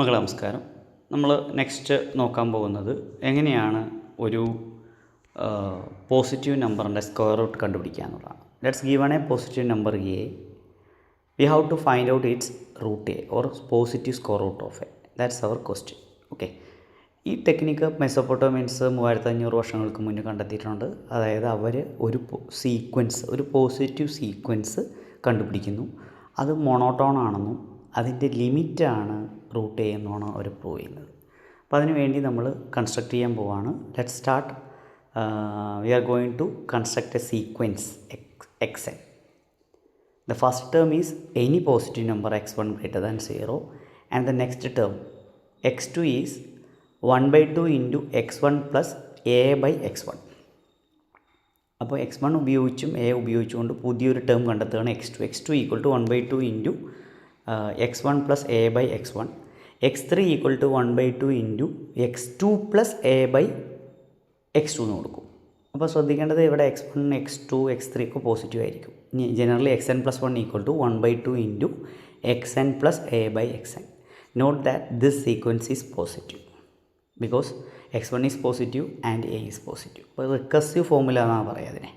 മകളെ നമസ്കാരം. നമ്മൾ നെക്സ്റ്റ് നോക്കാൻ പോകുന്നത് എങ്ങനെയാണ് ഒരു പോസിറ്റീവ് നമ്പറിൻ്റെ സ്ക്വയർ റൂട്ട് കണ്ടുപിടിക്കുക എന്നുള്ളതാണ്. Let's given a positive number a. We have to find out its root a or positive square root of a. That's our question. Okay, ഈ ടെക്നിക്ക് മെസോപ്പൊട്ടേമിയൻസ് 3500 വർഷങ്ങൾക്ക് മുന്നേ കണ്ടെത്തിയിട്ടുണ്ട്. അതായത് അവർ ഒരു സീക്വൻസ്, ഒരു പോസിറ്റീവ് സീക്വൻസ് കണ്ടുപിടിക്കുന്നു. അത് മോണോട്ടോൺ ആണെന്നും അതിൻ്റെ ലിമിറ്റാണ് റൂട്ട് എ എന്നാണ് അവർ പ്രൂവ് ചെയ്യുന്നത്. അപ്പോൾ അതിന് വേണ്ടി നമ്മൾ കൺസ്ട്രക്ട് ചെയ്യാൻ പോവാണ്. Let start. We are going to construct a sequence X n. The first term is any positive number x1 greater than 0, and the next term x2 is 1/2 into x1 plus a by x1. അപ്പോൾ x1 ഉപയോഗിച്ചും a ഉപയോഗിച്ചുകൊണ്ട് പുതിയൊരു term കണ്ടെത്തുകയാണ് x2 equal to 1/2 into x1 plus a by x1. x3 equal to 1/2 into x2 plus a by x2 എന്ന് കൊടുക്കും. അപ്പോൾ ശ്രദ്ധിക്കേണ്ടത് ഇവിടെ x1, x2, x3 ഒക്കെ പോസിറ്റീവ് ആയിരിക്കും. ഇനി generally xn plus 1 equal to 1/2 into xn plus a by xn. Note that this sequence is positive because x1 is positive and a is positive. അപ്പോൾ recursive formula എന്നാണ് പറയുക അതിനെ.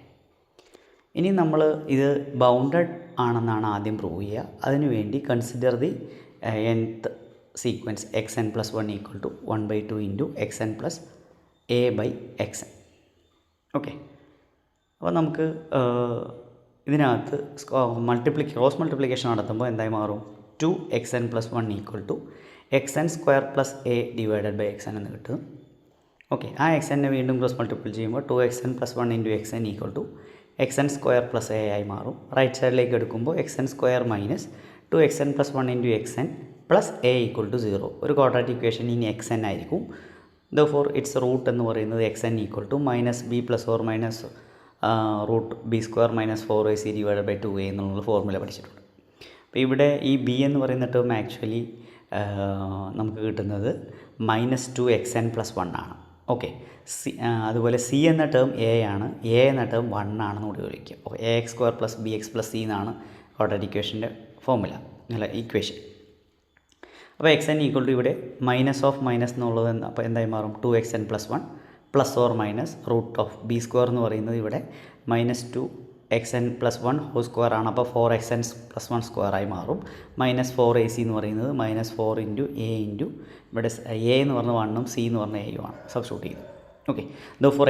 ഇനി നമ്മൾ ഇത് ബൗണ്ടഡ് ആണെന്നാണ് ആദ്യം പ്രൂവ് ചെയ്യുക. അതിനുവേണ്ടി consider the nth sequence xn plus 1 equal to 1/2 into xn plus a by xn. Okay, അപ്പോൾ നമുക്ക് ഇതിനകത്ത് ക്രോസ് മൾട്ടിപ്ലിക്കേഷൻ നടത്തുമ്പോൾ എന്തായി മാറും? 2xn plus 1 equal to xn square plus a divided by xn എന്ന് കിട്ടും. ഓക്കെ, ആ xnനെ വീണ്ടും ക്രോസ് മൾട്ടിപ്പിൾ ചെയ്യുമ്പോൾ 2xn plus 1 into xn equal to xn square plus a ആയി മാറും. റൈറ്റ് സൈഡിലേക്ക് എടുക്കുമ്പോൾ xn square minus 2xn plus 1 into xn plus a equal to 0. ഒരു ക്വാഡ്രാറ്റിക് ഇക്വേഷൻ ഇനി xn ആയിരിക്കും. Therefore its റൂട്ട് എന്ന് പറയുന്നത് xn equal to minus b plus or minus root b square minus 4ac divide by 2a എന്നുള്ള formula പഠിച്ചിട്ടുണ്ട്. അപ്പോൾ ഇവിടെ ഈ ബി എന്ന് പറയുന്ന ടേം ആക്ച്വലി നമുക്ക് കിട്ടുന്നത് -2xn പ്ലസ് 1 ആണ്. ഓക്കെ, അതുപോലെ സി എന്ന ടേം എ ആണ്, എ എന്ന ടേം 1 ആണെന്ന് കൂടി വിളിക്കുക. അപ്പോൾ ax square plus bx plus c എന്നാണ് ക്വാഡ്രാറ്റിക് ഇക്വേഷൻ്റെ ഫോർമുല, അല്ല ഇക്വേഷൻ. അപ്പോൾ xn ഈക്വൽ ടു ഇവിടെ മൈനസ് ഓഫ് മൈനസ് എന്നുള്ളത് അപ്പോൾ എന്തായി മാറും? 2xn plus 1 plus or minus root of b square എന്ന് പറയുന്നത് ഇവിടെ -2xn പ്ലസ് 1 ഹോൾ സ്ക്വയർ ആണ്. അപ്പോൾ 4xn പ്ലസ് 1 സ്ക്വയർ ആയി മാറും. -4ac എന്ന് പറയുന്നത് -4 ഇൻറ്റു എ ഇൻറ്റു ഇവിടെ എ എന്ന് പറഞ്ഞ 1ഉം സി എന്ന് പറഞ്ഞ എയും ആണ്. സബ്സ്റ്റിറ്റ്യൂട്ട് ചെയ്തു. Okay, for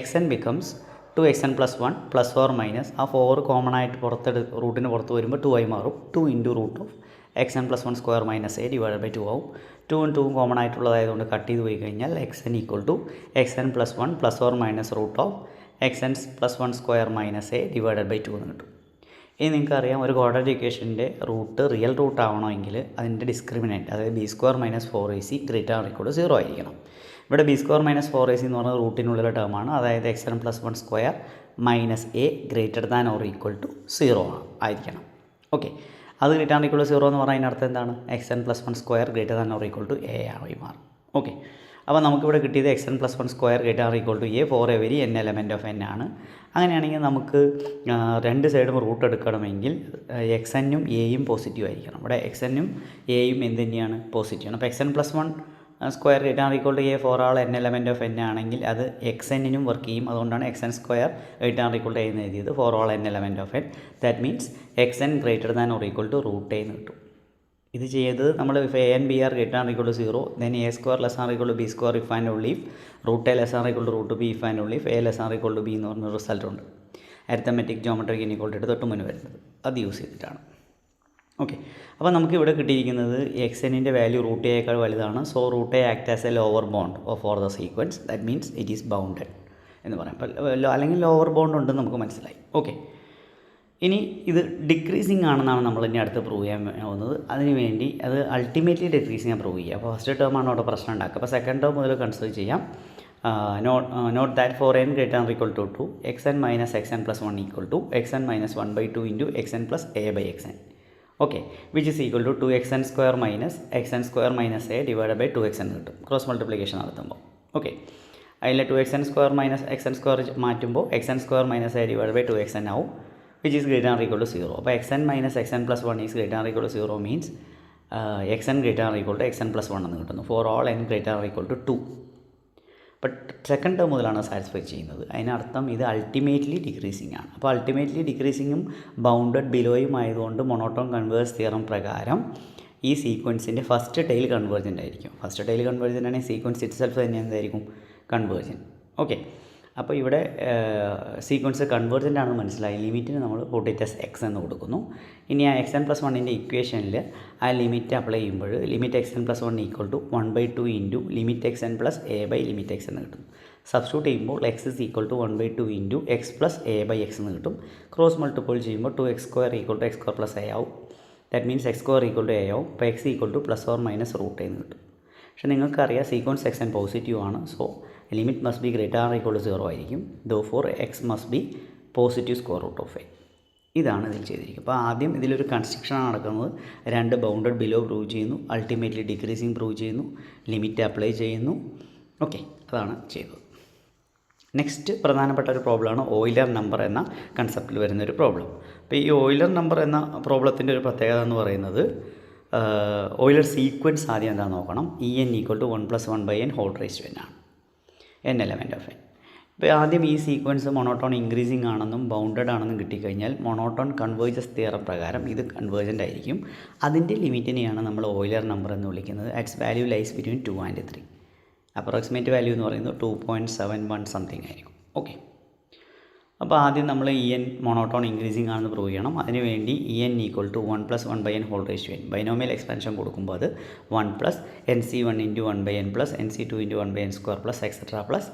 xn becomes 2xn plus 1 plus or minus ആ 4 കോമൺ ആയിട്ട് റൂട്ടിന് പുറത്ത് വരുമ്പോൾ 2 ആയി മാറും. 2 into root of xn plus 1 square minus a divide by 2 ആവും. 2ഉം 2ഉം കോമൺ ആയിട്ടുള്ളതായതുകൊണ്ട് കട്ട് ചെയ്ത് പോയി കഴിഞ്ഞാൽ xn equal to xn plus 1 plus or minus root of xn plus 1 square minus a divide by 2 എന്ന് കിട്ടും. ഇനി നിങ്ങൾക്കറിയാം, ഒരു ക്വാഡ്രാറ്റിക് ഇക്വേഷൻ്റെ റൂട്ട് റിയൽ റൂട്ട് ആവണമെങ്കിൽ അതിൻ്റെ ഡിസ്ക്രിമിനൻറ്റ്, അതായത് b square minus 4ac greater or equal to 0 ആയിരിക്കണം. ഇവിടെ ബി സ്ക്വയർ മൈനസ് 4ac എന്ന് പറയുന്നത് റൂട്ടിനുള്ളിലെ ടേമാണ്. അതായത് xn plus 1 square minus a greater than or equal to 0 ആയിരിക്കണം. ഓക്കെ, അത് ഗ്രേറ്റർ ദാൻ ഈക്വൽ ടു 0 എന്ന് പറഞ്ഞാൽ അതിനർത്ഥം എന്താണ്? xn plus 1 square greater than or equal to a ആയി മാറും. ഓക്കെ, അപ്പോൾ നമുക്കിവിടെ കിട്ടിയത് xn plus 1 square greater than equal to a for every n element of n ആണ്. അങ്ങനെയാണെങ്കിൽ നമുക്ക് രണ്ട് സൈഡും റൂട്ട് എടുക്കണമെങ്കിൽ xnഉം എയും പോസിറ്റീവ് ആയിരിക്കണം. ഇവിടെ xnഉം എയും എന്ത് തന്നെയാണ്? പോസിറ്റീവാണ്. അപ്പോൾ xn plus 1 square greater than equal to a for all n element of n ആണെങ്കിൽ അത് xnനും വർക്ക് ചെയ്യും. അതുകൊണ്ടാണ് xn square greater than equal to a എന്ന് എഴുതിയത് for all n element of n. That means xn greater than or equal to root a എന്ന് കിട്ടും. ഇത് ചെയ്തത് നമ്മൾ if a and b are greater than or equal to 0, then a square less than or equal to b square if and only if root a less than or equal to root b if and only if a less than or equal to b എന്ന് പറഞ്ഞ result ഉണ്ട്. Arithmetic geometric inequality തൊട്ട് മുന്നേ വരുന്നത് അത് use ചെയ്തിട്ടാണ്. Okay, അപ്പോൾ നമുക്ക് ഇവിടെ കിട്ടിയിരിക്കുന്നത് xnൻ്റെ വാല്യൂ റൂട്ട് എയേക്കാൾ വലുതാണ്. So root a act as a lower bound for the sequence. That means it is bounded എന്ന് പറയാം. അപ്പോൾ അല്ലെങ്കിൽ ലോവർ ബൗണ്ട് ഉണ്ടെന്ന് നമുക്ക് മനസ്സിലായി. ഓക്കെ, ഇനി ഇത് ഡിക്രീസിങ് ആണെന്നാണ് നമ്മൾ ഇനി അടുത്ത് പ്രൂവ് ചെയ്യാൻ പോകുന്നത്. അതിനുവേണ്ടി അത് അൾട്ടിമേറ്റ്ലി ഡിക്രീസിങ് പ്രൂവ് ചെയ്യുക. അപ്പോൾ ഫസ്റ്റ് ടേം ആണ് അവിടെ പ്രശ്നം ഉണ്ടാക്കുക. അപ്പോൾ സെക്കൻഡ് ടേം മുതൽ കൺസിഡർ ചെയ്യാം. Note that for n greater than equal to 2 xn minus xn plus 1 equal to xn minus 1/2 into xn plus a by xn. Okay, which is equal to 2xn square minus xn square minus a divide by 2xn കിട്ടും cross multiplication നടത്തുമ്പോൾ. Okay, അതിൽ 2xn square minus xn square മാറ്റുമ്പോൾ xn square minus a divide by 2xn ആവും, which is greater than or equal to 0. അപ്പോൾ xn minus xn plus 1 is greater than or equal to 0 means x n greater or equal to x N plus 1 എന്ന് കിട്ടുന്നു. For all n greater or equal to 2. But second term മുതലാണ് satisfy ചെയ്യുന്നത്. അതിനർത്ഥം ഇത് ultimately decreasing ആണ്. അപ്പോൾ ultimately ഡിക്രീസിങ്ങും bounded ബിലോയും ആയതുകൊണ്ട് monotone converse theorem പ്രകാരം ഈ സീക്വൻസിൻ്റെ ഫസ്റ്റ് ടൈൽ കൺവേർജൻ്റ് ആയിരിക്കും. ഫസ്റ്റ് ടൈൽ കൺവേർജൻ്റ് ആണെങ്കിൽ സീക്വൻസ് ഇറ്റ് സെൽഫ് തന്നെ എന്തായിരിക്കും? കൺവേർജൻറ്റ്. ഓക്കെ, അപ്പോൾ ഇവിടെ സീക്വൻസ് കൺവേർജൻ്റ് ആണെന്ന് മനസ്സിലായി. ലിമിറ്റിന് നമ്മൾ പൊട്ടിറ്റസ് എക്സ് എന്ന് കൊടുക്കുന്നു. ഇനി ആ എക്സ് എൻ പ്ലസ് 1ൻ്റെ ഇക്വേഷനിൽ ആ ലിമിറ്റ് അപ്ലൈ ചെയ്യുമ്പോൾ limit X N plus 1 equal to 1/2 into limit X N plus A by limit X എന്ന് കിട്ടും. സബ്സ്റ്റിറ്റ്യൂട്ട് ചെയ്യുമ്പോൾ X is equal to 1/2 into X plus A by X എന്ന് കിട്ടും. Cross multiple ചെയ്യുമ്പോൾ 2x² equal to x² plus A ആവും. That means x² equal to A ആവും. അപ്പോൾ X equal to plus or minus root എന്ന് കിട്ടും. പക്ഷേ നിങ്ങൾക്കറിയാം സീക്വൻസ് എക്സ് എൻ പോസിറ്റീവ് ആണ്. So limit must be greater or equal to 0 ആയിരിക്കും. Therefore X must be positive square root of A. ഇതാണ് ഇതിൽ ചെയ്തിരിക്കുന്നത്. അപ്പോൾ ആദ്യം ഇതിലൊരു കൺസ്ട്രക്ഷനാണ് നടക്കുന്നത്. 2 ബൗണ്ടഡ് ബിലോ പ്രൂവ് ചെയ്യുന്നു, അൾട്ടിമേറ്റ്ലി ഡിക്രീസിങ് പ്രൂവ് ചെയ്യുന്നു, ലിമിറ്റ് അപ്ലൈ ചെയ്യുന്നു. ഓക്കെ, അതാണ് ചെയ്തത്. നെക്സ്റ്റ് പ്രധാനപ്പെട്ട ഒരു പ്രോബ്ലമാണ് ഓയിലർ നമ്പർ എന്ന കൺസെപ്റ്റിൽ വരുന്നൊരു പ്രോബ്ലം. അപ്പോൾ ഈ ഓയിലർ നമ്പർ എന്ന പ്രോബ്ലത്തിൻ്റെ ഒരു പ്രത്യേകത എന്ന് പറയുന്നത് ഓയിലർ സീക്വൻസ് ആദ്യം എന്താണെന്ന് നോക്കണം. En equal to 1 + 1/n whole raise to n ആണ്, n എലമെൻറ്റ് ഓഫ് n. ഇപ്പോൾ ആദ്യം ഈ സീക്വൻസ് മൊണോട്ടോൺ ഇൻക്രീസിങ് ആണെന്നും ബൗണ്ടഡ് ആണെന്നും കിട്ടിക്കഴിഞ്ഞാൽ മൊണോട്ടോൺ കൺവേർജസ് തിയറം പ്രകാരം ഇത് കൺവേർജൻ്റ് ആയിരിക്കും. അതിൻ്റെ ലിമിറ്റിനെയാണ് നമ്മൾ ഓയിലർ നമ്പർ എന്ന് വിളിക്കുന്നത്. Its value lies between 2 and 3. Approximate value എന്ന് പറയുന്നത് 2.71 സംതിങ് ആയിരിക്കും. ഓക്കെ, അപ്പോൾ ആദ്യം നമ്മൾ En മൊണോട്ടോൺ ഇൻക്രീസിങ് ആണെന്ന് പ്രൂവ് ചെയ്യണം. അതിനുവേണ്ടി En equal to 1 + 1/n whole raise to n. Binomial expansion കൊടുക്കുമ്പോൾ അത് 1 + NC1 × 1/n + NC2 × 1/n² plus etcetera plus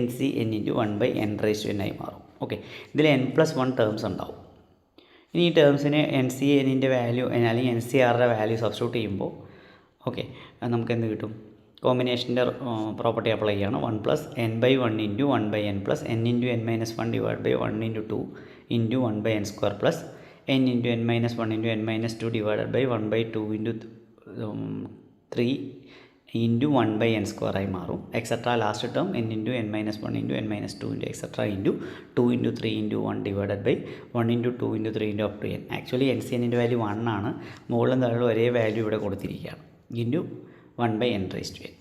NCn × 1/n raise to n ആയി മാറും. ഓക്കെ, ഇതിൽ n+1 ടേംസ് ഉണ്ടാവും. ഇനി ഈ ടേംസിന് NCnൻ്റെ വാല്യൂ അല്ലെങ്കിൽ NCRയുടെ വാല്യൂ സബ്സ്റ്റിറ്റ്യൂട്ട് ചെയ്യുമ്പോൾ ഓക്കെ നമുക്ക് എന്ത് കിട്ടും? കോമ്പിനേഷൻ്റെ പ്രോപ്പർട്ടി അപ്ലൈ ചെയ്യണം. 1 + n/1 × 1/n plus n × n-1 divide by 1 × 2 × 1/n² plus n × n-1 × n-2 divided by 1/2 × 3 × 1/n² ആയി മാറും. Etcetera last term n × n-1 × n-2 etcetera × 2 × 3 × 1 divided by 1 × 2 × 3 × up to n. Actually NCnൻ്റെ value 1 ആണ്. മുകളിലും താഴെ ഒരേ value ഇവിടെ കൊടുത്തിരിക്കുകയാണ്. Into 1/n raise to n.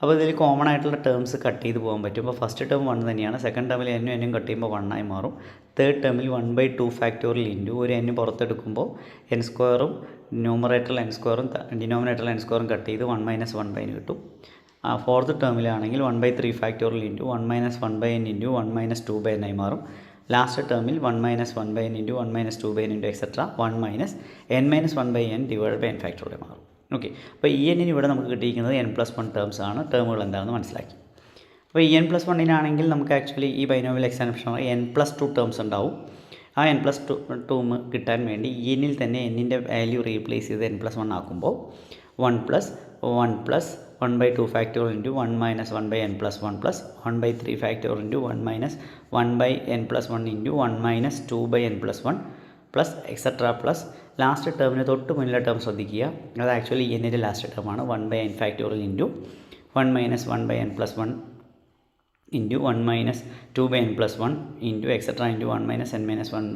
അപ്പോൾ ഇതിൽ കോമൺ ആയിട്ടുള്ള ടേംസ് കട്ട് ചെയ്ത് പോകാൻ പറ്റും. അപ്പോൾ ഫസ്റ്റ് ടേം 1 തന്നെയാണ്. സെക്കൻഡ് ടേമിൽ n കട്ട് ചെയ്യുമ്പോൾ 1 ആയി മാറും. തേർഡ് ടേമിൽ 1/2 ഫാക്ടോറിയൽ ഇൻറ്റു ഒരു n പുറത്തെടുക്കുമ്പോൾ n² ന്യൂമറേറ്ററിൽ n² ഡിനോമിനേറ്ററിൽ n² കട്ട് ചെയ്ത് 1 - 1/n കിട്ടും. ഫോർത്ത് ടേമിലാണെങ്കിൽ 1/3 factorial into 1 - 1/n into 1 - 2/n ആയി മാറും. ലാസ്റ്റ് ടേമിൽ 1 - 1/n into 1 - 2/n into etcetera 1 - n-1/n divide by n factorial മാറും. ഓക്കെ, അപ്പോൾ En ഇവിടെ നമുക്ക് കിട്ടിയിരിക്കുന്നത് n+1 ടേംസ് ആണ്. ടേമുകൾ എന്താണെന്ന് മനസ്സിലാക്കി. അപ്പോൾ n+1 നമുക്ക് ആക്ച്വലി ഈ ബൈനോമിയൽ എക്സ്പാൻഷൻ n+2 ടേംസ് ഉണ്ടാവും. ആ n+2 കിട്ടാൻ വേണ്ടി Enൽ തന്നെ n-ൻ്റെ വാല്യൂ റീപ്ലേസ് ചെയ്ത് n+1 ആക്കുമ്പോൾ 1 + 1 + 1/2 factorial into 1 - 1/n+1 plus 1/3 factorial into 1 - 1/n+1 into 1 - 2/n+1 plus etcetera plus last ടേമിന് തൊട്ട് മുന്നിലെ ടേം ശ്രദ്ധിക്കുക. അത് ആക്ച്വലി എന്നിൻ്റെ ലാസ്റ്റ് ടേമാണ് 1/n factorial into 1 - 1/n+1 into 1 - 2/n+1 into etcetera into 1 - n-1/n+1.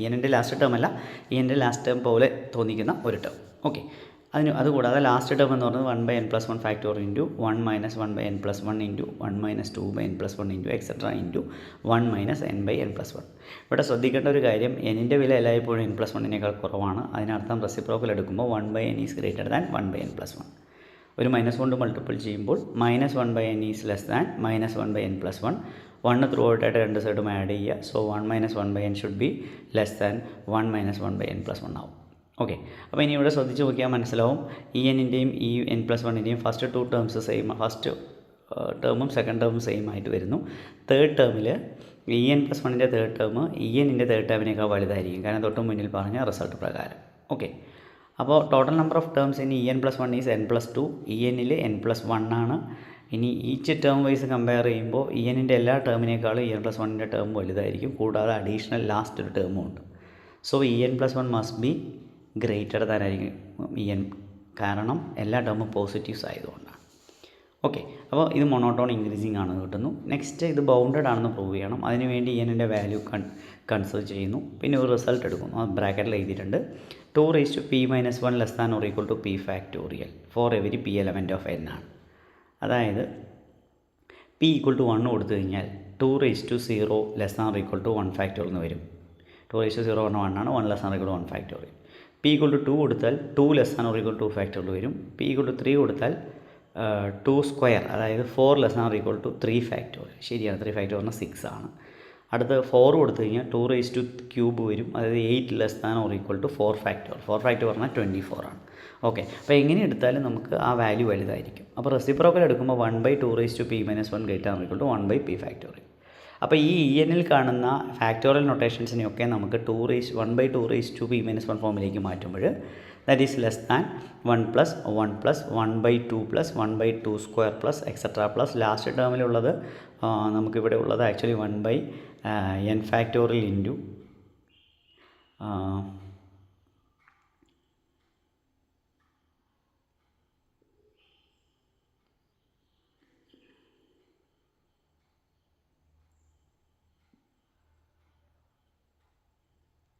എന്നിൻ്റെ ലാസ്റ്റ് ടേം അല്ല, എന്നിൻ്റെ ലാസ്റ്റ് ടേം പോലെ തോന്നിക്കുന്ന ഒരു ടേം. ഓക്കെ, അതുകൂടാതെ ലാസ്റ്റ് ടേം എന്ന് പറയുന്നത് 1/n+1 factorial into 1 - 1/n+1 into 1 - 2/n+1 into etcetera into 1 - n/n+1. ഇവിടെ ശ്രദ്ധിക്കേണ്ട ഒരു കാര്യം, എന്നിൻ്റെ വില എല്ലായ്പ്പോഴും n+1 കുറവാണ്. അതിനർത്ഥം റെസിപ്രോക്കൽ എടുക്കുമ്പോൾ 1/n is greater than 1/n+1. ഒരു മൈനസ് കൊണ്ട് മൾട്ടിപ്പിൾ ചെയ്യുമ്പോൾ -1/n is less than -1/n+1. 1 through ഔട്ടായിട്ട് രണ്ട് സൈഡും ആഡ് ചെയ്യുക. So 1 - 1/n should be less than 1 - 1/n+1 ആവും. ഓക്കെ, അപ്പോൾ ഇനി ഇവിടെ ശ്രദ്ധിച്ച് നോക്കിയാൽ മനസ്സിലാവും Enൻ്റെയും ഈ n+1ൻ്റെയും ഫസ്റ്റ് 2 ടേംസ് സെയിം, ഫസ്റ്റ് ടേമും സെക്കൻഡ് ടേമും സെയിം ആയിട്ട് വരുന്നു. തേർഡ് ടേമിൽ En+1ൻ്റെ തേർഡ് ടേം Enൻ്റെ തേർഡ് ടേമിനേക്കാൾ വലുതായിരിക്കും, കാരണം തൊട്ട് മുന്നിൽ പറഞ്ഞ റിസൾട്ട് പ്രകാരം. ഓക്കെ, അപ്പോൾ ടോട്ടൽ നമ്പർ ഓഫ് ടേംസ് ഇനി En+1 ഈസ് n+2. Enൽ n+1 ആണ്. ഇനി ഈച്ച് ടേം വൈസ് കമ്പയർ ചെയ്യുമ്പോൾ Enൻ്റെ എല്ലാ ടേമിനേക്കാളും En+1ൻ്റെ ടേം വലുതായിരിക്കും. കൂടാതെ അഡീഷണൽ ലാസ്റ്റ് ഒരു ടേമും ഉണ്ട്. So En+1 must be greater than ആയിരിക്കും En, കാരണം എല്ലാ ടേമും പോസിറ്റീവ്സ് ആയതുകൊണ്ടാണ്. ഓക്കെ, അപ്പോൾ ഇത് മൊണോട്ടോൺ ഇൻക്രീസിങ് ആണ് കിട്ടുന്നു. നെക്സ്റ്റ് ഇത് ബൗണ്ടഡ് ആണെന്ന് പ്രൂവ് ചെയ്യണം. അതിനുവേണ്ടി എൻ്റെ വാല്യൂ കൺസിഡർ ചെയ്യുന്നു. പിന്നെ ഒരു റിസൾട്ട് എടുക്കുന്നു. ആ ബ്രാക്കറ്റിൽ എഴുതിയിട്ടുണ്ട് 2p-1 less than or equal to p factorial for every p element of n ആണ്. അതായത് p ഈക്വൽ ടു 1 കൊടുത്തു കഴിഞ്ഞാൽ 2 less than or equal to 1 factorial എന്ന് വരും. 2 1 ആണ്, 1 less than or equal to 1 factorial. p equal to 2 കൊടുത്താൽ 2 less than or equal to 2 factorial വരും. p equal to 3 കൊടുത്താൽ 2 സ്ക്വയർ, അതായത് 4 less than or equal to 3 factorial. ശരിയാണ്, 3 factorial 6 ആണ്. അടുത്ത് 4 കൊടുത്തു കഴിഞ്ഞാൽ 2³ വരും, അതായത് 8 less than or equal to 4 factorial. 4 factorial പറഞ്ഞാൽ 24 ആണ്. ഓക്കെ, അപ്പോൾ എങ്ങനെ എടുത്താലും നമുക്ക് ആ വാല്യൂ വലുതായിരിക്കും. അപ്പോൾ റെസിപ്രോക്കൽ എടുക്കുമ്പോൾ 1/2p-1 greater than or equal to 1/p factorial. അപ്പോൾ ഈ ENൽ കാണുന്ന ഫാക്ടോറിയൽ നൊട്ടേഷൻസിനെയൊക്കെ നമുക്ക് 1/2p-1 ഫോമിലേക്ക് മാറ്റുമ്പോൾ that is less than 1 + 1 + 1/2 + 1/2 square plus etcetera plus last ടേമിലുള്ളത് നമുക്കിവിടെ ഉള്ളത് ആക്ച്വലി 1/n ഫാക്ടോറിയൽ ഇൻറ്റു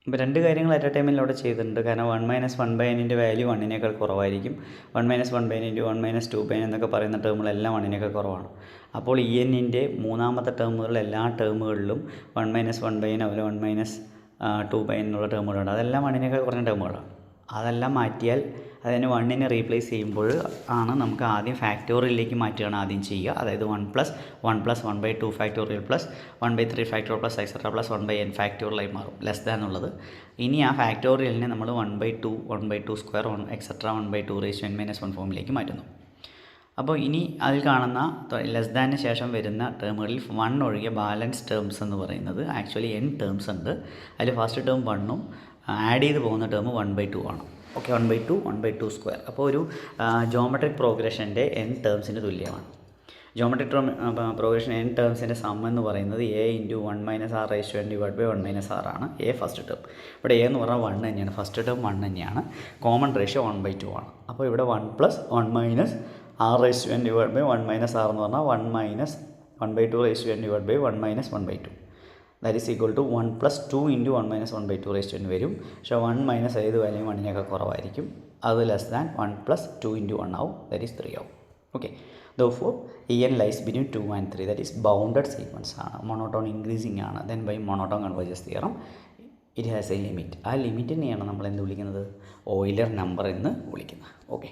ഇപ്പോൾ രണ്ട് കാര്യങ്ങൾ അറ്റ് എ ടൈമിൽ അവിടെ ചെയ്തിട്ടുണ്ട്. കാരണം 1 - 1/n വാല്യൂ 1നേക്കാൾ കുറവായിരിക്കും. 1 - 1/n × 1 - 2/n എന്നൊക്കെ പറയുന്ന ടേമുകളെല്ലാം 1നേക്കാൾ കുറവാണ്. അപ്പോൾ ENൻ്റെ മൂന്നാമത്തെ ടേമുകൾ എല്ലാ ടേമുകളിലും 1 - 1/n അതുപോലെ 1 - 2/n എന്നുള്ള ടേമുകളുണ്ട്. അതെല്ലാം 1നേക്കാൾ കുറഞ്ഞ ടേമുകളാണ്. അതെല്ലാം മാറ്റിയാൽ അതിന് 1നെ റീപ്ലേസ് ചെയ്യുമ്പോൾ ആണ് നമുക്ക് ആദ്യം ഫാക്ടോറിയലിലേക്ക് മാറ്റുകയാണ് ആദ്യം ചെയ്യുക. അതായത് 1 + 1 + 1/2 factorial plus 1/3 factorial plus etcetera plus 1/n ഫാക്ടോറിയലായി മാറും ലെസ് ദാൻ എന്നുള്ളത്. ഇനി ആ ഫാക്ടോറിയലിനെ നമ്മൾ 1/2 1/2 സ്ക്വയർ എക്സെട്ര 1/2n - 1 ഫോമിലേക്ക് മാറ്റുന്നു. അപ്പോൾ ഇനി അതിൽ കാണുന്ന ലെസ് ദാനിന് ശേഷം വരുന്ന ടേമുകളിൽ 1 ഒഴികെ ബാലൻസ് ടേംസ് എന്ന് പറയുന്നത് ആക്ച്വലി n ടേംസ് ഉണ്ട്. അതിൽ ഫസ്റ്റ് ടേം 1ഉം ആഡ് ചെയ്ത് പോകുന്ന ടേം 1/2 ആണ്. Okay, 1/2 1/2 square. അപ്പോൾ ഒരു ജോമെട്രിക് പ്രോഗ്രഷൻ്റെ n ടേംസിന് തുല്യമാണ്. ജോമെട്രിക് പ്രോഗ്രഷൻ n ടേംസിൻ്റെ സം എന്ന് പറയുന്നത് a × 1 - r/n / 1 - r ആണ്. a first term. ഇവിടെ a എന്ന് പറഞ്ഞാൽ 1 തന്നെയാണ്, ഫസ്റ്റ് ടേം 1 തന്നെയാണ്. കോമൺ റേഷ്യോ 1/2 ആണ്. അപ്പോൾ ഇവിടെ 1 + 1 - r/n / 1 - r എന്ന് പറഞ്ഞാൽ 1 - 1/2 / 1 - 1/2. ദാറ്റ് ഈസ് ഈക്വൽ ടു 1 + 2 × 1 - 1/2 വരും. പക്ഷേ 1 - ഏത് വാല്യൂ 1നേക്കാൾ കുറവായിരിക്കും. അത് ലെസ് ദാൻ 1 + 2 × 1 ആവും. ദാറ്റ് ഈസ് 3 ആവും. Okay, therefore EN lies between 2 and 3. that is bounded sequence ആണ്. monotone increasing ആണ്. then by monotone convergence theorem it has a limit. ആ ലിമിറ്റിനെയാണ് നമ്മൾ എന്ത് വിളിക്കുന്നത്? ഓയിലർ നമ്പർ എന്ന് വിളിക്കുന്നത്. ഓക്കെ.